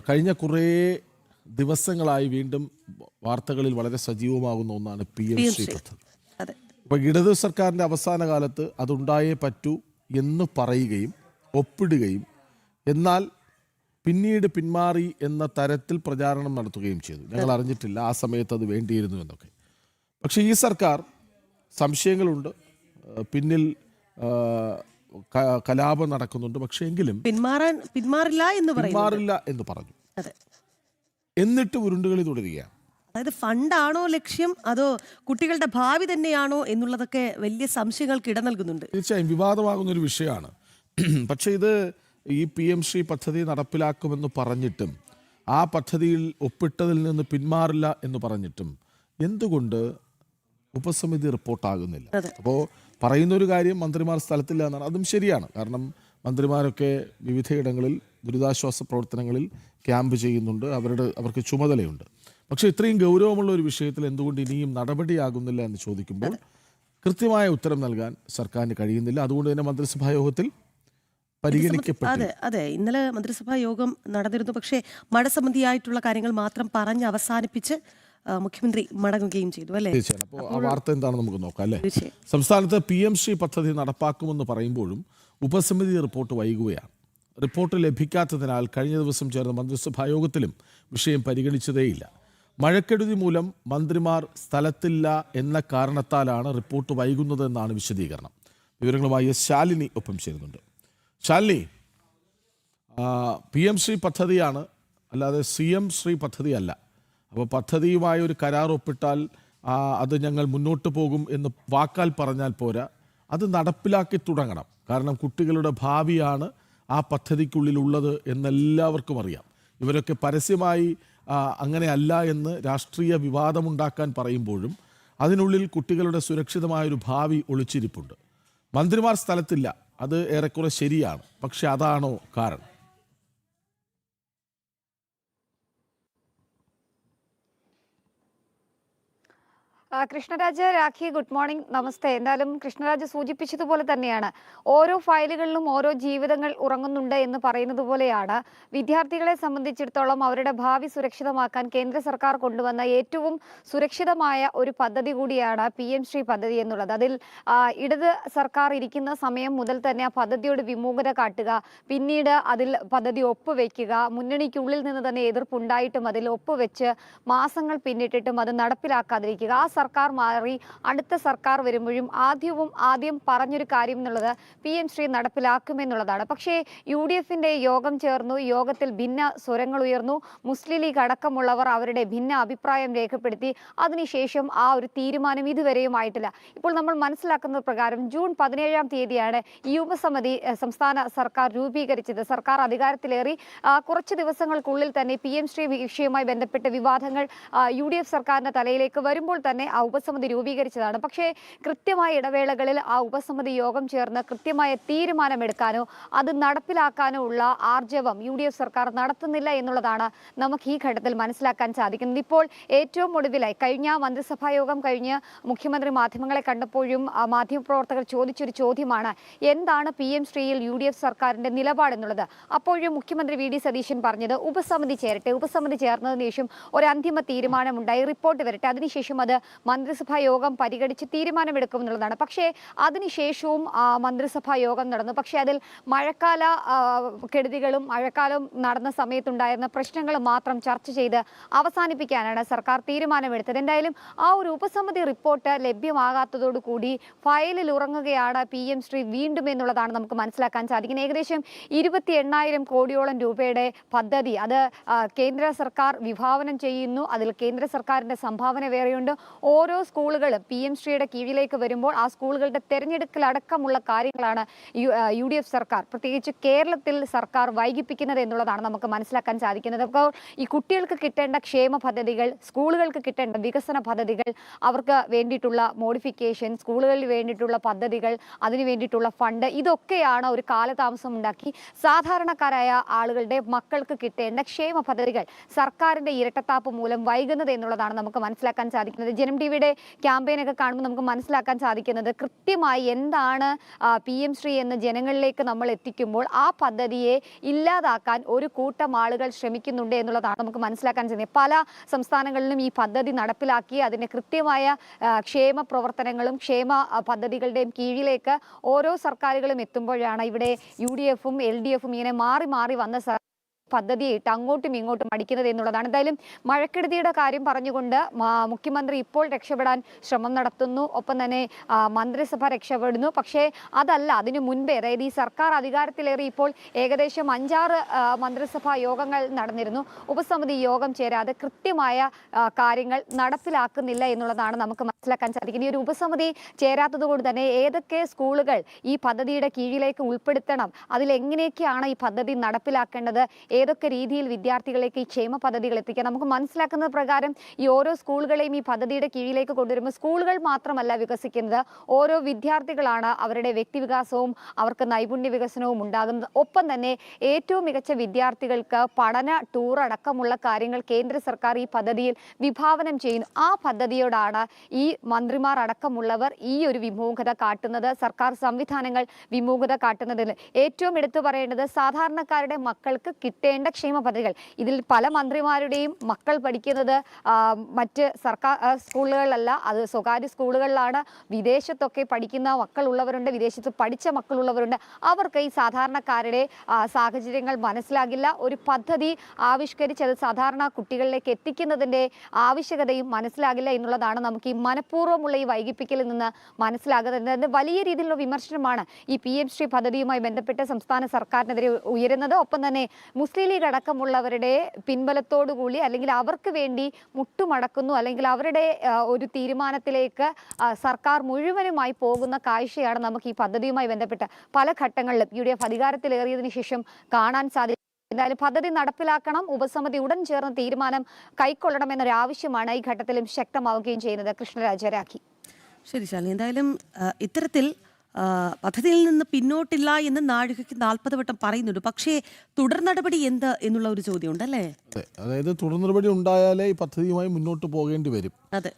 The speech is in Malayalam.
കഴിഞ്ഞ കുറേ ദിവസങ്ങളായി വീണ്ടും വാർത്തകളിൽ വളരെ സജീവമാകുന്ന ഒന്നാണ് PM-ശ്രീ പദ്ധതി. അപ്പോൾ ഇടതു സർക്കാരിൻ്റെ അവസാന കാലത്ത് അതുണ്ടായേ പറ്റൂ എന്ന് പറയുകയും ഒപ്പിടുകയും എന്നാൽ പിന്നീട് പിന്മാറി എന്ന തരത്തിൽ പ്രചാരണം നടത്തുകയും ചെയ്തു. ഞങ്ങൾ അറിഞ്ഞിട്ടില്ല, ആ സമയത്ത് അത് വേണ്ടിയിരുന്നു എന്നൊക്കെ. പക്ഷേ ഈ സർക്കാർ സംശയങ്ങളുണ്ട്, പിന്നിൽ കലാപം നടക്കുന്നുണ്ട്. പക്ഷേ എങ്കിലും പിന്മാറില്ല എന്ന് പറഞ്ഞു. എന്നിട്ട് ഉരുണ്ടുകളി തുടരുകയാണ്. അതായത് ഫണ്ടാണോ ലക്ഷ്യം, അതോ കുട്ടികളുടെ ഭാവി തന്നെയാണോ എന്നുള്ളതൊക്കെ വലിയ സംശയങ്ങൾക്ക് ഇട നൽകുന്നുണ്ട്. തീർച്ചയായും വിവാദമാകുന്ന ഒരു വിഷയമാണ്. പക്ഷേ ഇത് ഈ PM-ശ്രീ പദ്ധതി നടപ്പിലാക്കുമെന്ന് പറഞ്ഞിട്ടും ആ പദ്ധതിയിൽ ഒപ്പിട്ടതിൽ നിന്ന് പിന്മാറില്ല എന്ന് പറഞ്ഞിട്ടും എന്തുകൊണ്ട് ഉപസമിതി റിപ്പോർട്ടാകുന്നില്ല? അപ്പോൾ പറയുന്നൊരു കാര്യം മന്ത്രിമാർ സ്ഥലത്തില്ല എന്നാണ്. അതും ശരിയാണ്. കാരണം മന്ത്രിമാരൊക്കെ വിവിധയിടങ്ങളിൽ ദുരിതാശ്വാസ പ്രവർത്തനങ്ങളിൽ ക്യാമ്പ് ചെയ്യുന്നുണ്ട്, അവർക്ക് ചുമതലയുണ്ട്. പക്ഷേ ഇത്രയും ഗൗരവമുള്ള ഒരു വിഷയത്തിൽ എന്തുകൊണ്ട് ഇനിയും നടപടിയാകുന്നില്ല എന്ന് ചോദിക്കുമ്പോൾ കൃത്യമായ ഉത്തരം നൽകാൻ സർക്കാരിന് കഴിയുന്നില്ല. അതുകൊണ്ട് തന്നെ മന്ത്രിസഭാ യോഗത്തിൽ പരിഗണിക്കപ്പെട്ടു. അതെ, ഇന്നലെ മന്ത്രിസഭാ യോഗം നടന്നിരുന്നു. പക്ഷേ മഴ സംബന്ധിയായിട്ടുള്ള കാര്യങ്ങൾ മാത്രം പറഞ്ഞ് അവസാനിപ്പിച്ച് മുഖ്യമന്ത്രി മടങ്ങുകയും ചെയ്തു, അല്ലേ? തീർച്ചയായും. അപ്പോൾ ആ വാർത്ത എന്താണെന്ന് നമുക്ക് നോക്കാം, അല്ലേ? സംസ്ഥാനത്ത് PM-ശ്രീ പദ്ധതി നടപ്പാക്കുമെന്ന് പറയുമ്പോഴും ഉപസമിതി റിപ്പോർട്ട് വൈകുകയാണ്. റിപ്പോർട്ട് ലഭിക്കാത്തതിനാൽ കഴിഞ്ഞ ദിവസം ചേർന്ന മന്ത്രിസഭാ യോഗത്തിലും വിഷയം പരിഗണിച്ചതേയില്ല. മഴക്കെടുതി മൂലം മന്ത്രിമാർ സ്ഥലത്തില്ല എന്ന കാരണത്താലാണ് റിപ്പോർട്ട് വൈകുന്നതെന്നാണ് വിശദീകരണം. വിവരങ്ങളുമായി ശാലിനി ഒപ്പം ചേരുന്നുണ്ട്. ശാലിനി, PM-ശ്രീ പദ്ധതിയാണ്, അല്ലാതെ CM-ശ്രീ പദ്ധതിയല്ല. അപ്പോൾ പദ്ധതിയുമായി ഒരു കരാർ ഒപ്പിട്ടാൽ അത് ഞങ്ങൾ മുന്നോട്ട് പോകും എന്ന് വാക്കാൽ പറഞ്ഞാൽ പോരാ, അത് നടപ്പിലാക്കി തുടങ്ങണം. കാരണം കുട്ടികളുടെ ഭാവിയാണ് ആ പദ്ധതിക്കുള്ളിലുള്ളത് എന്നെല്ലാവർക്കും അറിയാം. ഇവരൊക്കെ പരസ്യമായി അങ്ങനെയല്ല എന്ന് രാഷ്ട്രീയ വിവാദമുണ്ടാക്കാൻ പറയുമ്പോഴും അതിനുള്ളിൽ കുട്ടികളുടെ സുരക്ഷിതമായൊരു ഭാവി ഒളിച്ചിരിപ്പുണ്ട്. മന്ത്രിമാർ സ്ഥലത്തില്ല, അത് ഏറെക്കുറെ ശരിയാണ്. പക്ഷെ അതാണോ കാരണം? കൃഷ്ണരാജ്, രാഖി, ഗുഡ് മോർണിംഗ്, നമസ്തേ. എന്തായാലും കൃഷ്ണരാജ് സൂചിപ്പിച്ചതുപോലെ തന്നെയാണ്, ഓരോ ഫയലുകളിലും ഓരോ ജീവിതങ്ങൾ ഉറങ്ങുന്നുണ്ട് എന്ന് പറയുന്നത് പോലെയാണ് വിദ്യാർത്ഥികളെ സംബന്ധിച്ചിടത്തോളം അവരുടെ ഭാവി സുരക്ഷിതമാക്കാൻ കേന്ദ്ര സർക്കാർ കൊണ്ടുവന്ന ഏറ്റവും സുരക്ഷിതമായ ഒരു പദ്ധതി കൂടിയാണ് PM-ശ്രീ പദ്ധതി എന്നുള്ളത്. അതിൽ ഇടത് സർക്കാർ ഇരിക്കുന്ന സമയം മുതൽ തന്നെ ആ പദ്ധതിയോട് വിമുഖത കാട്ടുക, പിന്നീട് അതിൽ പദ്ധതി ഒപ്പുവെക്കുക, മുന്നണിക്കുള്ളിൽ നിന്ന് തന്നെ എതിർപ്പുണ്ടായിട്ടും അതിൽ ഒപ്പുവെച്ച് മാസങ്ങൾ പിന്നിട്ടിട്ടും അത് നടപ്പിലാക്കാതിരിക്കുക. ആ സർക്കാർ മാറി അടുത്ത സർക്കാർ വരുമ്പോഴും ആദ്യം പറഞ്ഞൊരു കാര്യം എന്നുള്ളത് PM-ശ്രീ നടപ്പിലാക്കുമെന്നുള്ളതാണ്. പക്ഷേ UDF-ന്റെ യോഗം ചേർന്നു, യോഗത്തിൽ ഭിന്ന സ്വരങ്ങൾ ഉയർന്നു. മുസ്ലിം ലീഗ് അടക്കമുള്ളവർ അവരുടെ ഭിന്ന അഭിപ്രായം രേഖപ്പെടുത്തി. അതിനുശേഷം ആ ഒരു തീരുമാനം ഇതുവരെയും ആയിട്ടില്ല. ഇപ്പോൾ നമ്മൾ മനസ്സിലാക്കുന്ന പ്രകാരം ജൂൺ 17-ാം തീയതിയാണ് ഈ ഉപസമിതി സംസ്ഥാന സർക്കാർ രൂപീകരിച്ചത്. സർക്കാർ അധികാരത്തിലേറി കുറച്ച് ദിവസങ്ങൾക്കുള്ളിൽ തന്നെ PM-ശ്രീ വിഷയവുമായി ബന്ധപ്പെട്ട വിവാദങ്ങൾ UDF സർക്കാരിന്റെ തലയിലേക്ക് വരുമ്പോൾ തന്നെ ആ ഉപസമിതി രൂപീകരിച്ചതാണ്. പക്ഷേ കൃത്യമായ ഇടവേളകളിൽ ആ ഉപസമിതി യോഗം ചേർന്ന് കൃത്യമായ തീരുമാനമെടുക്കാനോ അത് നടപ്പിലാക്കാനോ ഉള്ള ആർജവം UDF സർക്കാർ നടത്തുന്നില്ല എന്നുള്ളതാണ് നമുക്ക് ഈ ഘട്ടത്തിൽ മനസ്സിലാക്കാൻ സാധിക്കുന്നത്. ഇപ്പോൾ ഏറ്റവും ഒടുവിലായി കഴിഞ്ഞ മന്ത്രിസഭാ യോഗം കഴിഞ്ഞ് മുഖ്യമന്ത്രി മാധ്യമങ്ങളെ കണ്ടപ്പോഴും മാധ്യമപ്രവർത്തകർ ചോദിച്ചൊരു ചോദ്യമാണ്, എന്താണ് PM-ശ്രീയിൽ UDF സർക്കാരിന്റെ നിലപാടെന്നുള്ളത്. അപ്പോഴും മുഖ്യമന്ത്രി VD സതീശൻ പറഞ്ഞത് ഉപസമിതി ചേരട്ടെ, ഉപസമിതി ചേർന്നതിന് ശേഷം ഒരു അന്തിമ തീരുമാനമുണ്ടായി, റിപ്പോർട്ട് വരട്ടെ, അതിനുശേഷം അത് മന്ത്രിസഭാ യോഗം പരിഗണിച്ച് തീരുമാനമെടുക്കും എന്നുള്ളതാണ്. പക്ഷേ അതിനുശേഷവും മന്ത്രിസഭാ യോഗം നടന്നു. പക്ഷേ അതിൽ മഴക്കാല കെടുതികളും മഴക്കാലം നടന്ന സമയത്തുണ്ടായിരുന്ന പ്രശ്നങ്ങളും മാത്രം ചർച്ച ചെയ്ത് അവസാനിപ്പിക്കാനാണ് സർക്കാർ തീരുമാനമെടുത്തത്. എന്തായാലും ആ ഒരു ഉപസമിതി റിപ്പോർട്ട് ലഭ്യമാകാത്തതോടുകൂടി ഫയലിൽ ഉറങ്ങുകയാണ് PM-ശ്രീ വീണ്ടും എന്നുള്ളതാണ് നമുക്ക് മനസ്സിലാക്കാൻ സാധിക്കുന്നത്. ഏകദേശം 28,000 കോടിയോളം രൂപയുടെ പദ്ധതി അത് കേന്ദ്ര സർക്കാർ വിഭാവനം ചെയ്യുന്നു. അതിൽ കേന്ദ്ര സർക്കാരിന്റെ സംഭാവന വേറെയുണ്ട്. ഓരോ സ്കൂളുകളും PM-ശ്രീയുടെ കീഴിലേക്ക് വരുമ്പോൾ ആ സ്കൂളുകളുടെ തെരഞ്ഞെടുക്കലടക്കമുള്ള കാര്യങ്ങളാണ് UDF സർക്കാർ, പ്രത്യേകിച്ച് കേരളത്തിൽ സർക്കാർ വൈകിപ്പിക്കുന്നത് എന്നുള്ളതാണ് നമുക്ക് മനസ്സിലാക്കാൻ സാധിക്കുന്നത്. അപ്പോൾ ഈ കുട്ടികൾക്ക് കിട്ടേണ്ട ക്ഷേമ പദ്ധതികൾ, സ്കൂളുകൾക്ക് കിട്ടേണ്ട വികസന പദ്ധതികൾ, അവർക്ക് വേണ്ടിയിട്ടുള്ള മോഡിഫിക്കേഷൻ, സ്കൂളുകളിൽ വേണ്ടിയിട്ടുള്ള പദ്ധതികൾ, അതിനു വേണ്ടിയിട്ടുള്ള ഫണ്ട്, ഇതൊക്കെയാണ് ഒരു കാലതാമസം ഉണ്ടാക്കി സാധാരണക്കാരായ ആളുകളുടെ മക്കൾക്ക് കിട്ടേണ്ട ക്ഷേമ പദ്ധതികൾ സർക്കാരിന്റെ ഇരട്ടത്താപ്പ് മൂലം വൈകുന്നത് എന്നുള്ളതാണ് നമുക്ക് മനസ്സിലാക്കാൻ സാധിക്കുന്നത്. ജനം ടിവിയുടെ ക്യാമ്പയിനൊക്കെ കാണുമ്പോൾ നമുക്ക് മനസ്സിലാക്കാൻ സാധിക്കുന്നത് കൃത്യമായി എന്താണ് PM ശ്രീ എന്ന് ജനങ്ങളിലേക്ക് നമ്മൾ എത്തിക്കുമ്പോൾ ആ പദ്ധതിയെ ഇല്ലാതാക്കാൻ ഒരു കൂട്ടം ആളുകൾ ശ്രമിക്കുന്നുണ്ട് എന്നുള്ളതാണ് നമുക്ക് മനസ്സിലാക്കാൻ സാധിക്കുന്നത്. പല സംസ്ഥാനങ്ങളിലും ഈ പദ്ധതി നടപ്പിലാക്കി അതിൻ്റെ കൃത്യമായ ക്ഷേമ പ്രവർത്തനങ്ങളും ക്ഷേമ പദ്ധതികളുടെയും കീഴിലേക്ക് ഓരോ സർക്കാരുകളും എത്തുമ്പോഴാണ് ഇവിടെ UDF-ഉം LDF-ഉം ഇങ്ങനെ മാറി മാറി വന്ന പദ്ധതിയായിട്ട് അങ്ങോട്ടും ഇങ്ങോട്ടും അടിക്കുന്നത് എന്നുള്ളതാണ്. എന്തായാലും മഴക്കെടുതിയുടെ കാര്യം പറഞ്ഞുകൊണ്ട് മുഖ്യമന്ത്രി ഇപ്പോൾ രക്ഷപ്പെടാൻ ശ്രമം നടത്തുന്നു, ഒപ്പം തന്നെ മന്ത്രിസഭ രക്ഷപ്പെടുന്നു. പക്ഷേ അതല്ല, അതിനു മുൻപേ, അതായത് ഈ സർക്കാർ അധികാരത്തിലേറി ഇപ്പോൾ ഏകദേശം 5-6 മന്ത്രിസഭാ യോഗങ്ങൾ നടന്നിരുന്നു. ഉപസമിതി യോഗം ചേരാതെ കൃത്യമായ കാര്യങ്ങൾ നടപ്പിലാക്കുന്നില്ല എന്നുള്ളതാണ് നമുക്ക് മനസ്സിലാക്കാൻ സാധിക്കുന്നത്. ഈ ഒരു ഉപസമിതി ചേരാത്തത് കൊണ്ട് തന്നെ ഏതൊക്കെ സ്കൂളുകൾ ഈ പദ്ധതിയുടെ കീഴിലേക്ക് ഉൾപ്പെടുത്തണം, അതിലെങ്ങനെയൊക്കെയാണ് ഈ പദ്ധതി നടപ്പിലാക്കേണ്ടത്, ഏതൊക്കെ രീതിയിൽ വിദ്യാർത്ഥികളിലേക്ക് ഈ ക്ഷേമ പദ്ധതികൾ എത്തിക്കാൻ നമുക്ക് മനസ്സിലാക്കുന്നത് പ്രകാരം ഈ ഓരോ സ്കൂളുകളെയും ഈ പദ്ധതിയുടെ കീഴിലേക്ക് കൊണ്ടുവരുമ്പോൾ സ്കൂളുകൾ മാത്രമല്ല വികസിക്കുന്നത്, ഓരോ വിദ്യാർത്ഥികളാണ് അവരുടെ വ്യക്തിവികാസവും അവർക്ക് നൈപുണ്യ വികസനവും ഉണ്ടാകുന്നത്. ഒപ്പം തന്നെ ഏറ്റവും മികച്ച വിദ്യാർത്ഥികൾക്ക് പഠന ടൂർ അടക്കമുള്ള കാര്യങ്ങൾ കേന്ദ്ര സർക്കാർ ഈ പദ്ധതിയിൽ വിഭാവനം ചെയ്യുന്നു. ആ പദ്ധതിയോടാണ് ഈ മന്ത്രിമാർ അടക്കമുള്ളവർ ഈ ഒരു വിമുഖത കാട്ടുന്നത്, സർക്കാർ സംവിധാനങ്ങൾ വിമുഖത കാട്ടുന്നതിൽ ഏറ്റവും എടുത്തു പറയേണ്ടത് സാധാരണക്കാരുടെ മക്കൾക്ക് കിട്ടേണ്ട ക്ഷേമ പദ്ധതികൾ. ഇതിൽ പല മന്ത്രിമാരുടെയും മക്കൾ പഠിക്കുന്നത് മറ്റ് സർക്കാർ സ്കൂളുകളിലല്ല, അത് സ്വകാര്യ സ്കൂളുകളിലാണ്. വിദേശത്തൊക്കെ പഠിക്കുന്ന മക്കളുള്ളവരുണ്ട്, വിദേശത്ത് പഠിച്ച മക്കളുള്ളവരുണ്ട്. അവർക്ക് ഈ സാധാരണക്കാരുടെ സാഹചര്യങ്ങൾ മനസ്സിലാകില്ല. ഒരു പദ്ധതി ആവിഷ്കരിച്ച് അത് സാധാരണ കുട്ടികളിലേക്ക് എത്തിക്കുന്നതിൻ്റെ ആവശ്യകതയും മനസ്സിലാകില്ല എന്നുള്ളതാണ് നമുക്ക് ഈ മനഃപൂർവ്വമുള്ള ഈ വൈകിപ്പിക്കലിൽ നിന്ന് മനസ്സിലാകുന്നത്. വലിയ രീതിയിലുള്ള വിമർശനമാണ് ഈ PM ശ്രീ പദ്ധതിയുമായി ബന്ധപ്പെട്ട് സംസ്ഥാന സർക്കാരിനെതിരെ ഉയരുന്നത്. ഒപ്പം തന്നെ മുസ്ലിം ലീഗ് അടക്കമുള്ളവരുടെ പിൻബലത്തോടുകൂടി അല്ലെങ്കിൽ അവർക്ക് വേണ്ടി മുട്ടുമടക്കുന്നു, അല്ലെങ്കിൽ അവരുടെ ഒരു തീരുമാനത്തിലേക്ക് സർക്കാർ മുഴുവനുമായി പോകുന്ന കാഴ്ചയാണ് നമുക്ക് ഈ പദ്ധതിയുമായി ബന്ധപ്പെട്ട് പല ഘട്ടങ്ങളിലും UDF അധികാരത്തിലേറിയതിനു ശേഷം കാണാൻ സാധിക്കും. എന്തായാലും പദ്ധതി നടപ്പിലാക്കണം, ഉപസമിതി ഉടൻ ചേർന്ന് തീരുമാനം കൈക്കൊള്ളണം എന്നൊരു ആവശ്യമാണ് ഈ ഘട്ടത്തിലും ശക്തമാവുകയും ചെയ്യുന്നത്. കൃഷ്ണരാജ, രാഖി. ശരി ശാലിനി, എന്തായാലും ഇത്തരത്തിൽ പദ്ധതിയിൽ നിന്ന് പിന്നോട്ടില്ല എന്ന് നാഴികയ്ക്ക് 40 വട്ടം പറയുന്നുണ്ട്. പക്ഷേ തുടർ നടപടി എന്ത് എന്നുള്ള ഒരു ചോദ്യം ഉണ്ടല്ലേ? അതെ, അതായത് തുടർ നടപടി ഉണ്ടായാലേ ഈ പദ്ധതിയുമായി മുന്നോട്ട് പോകേണ്ടി വരും. അതെ.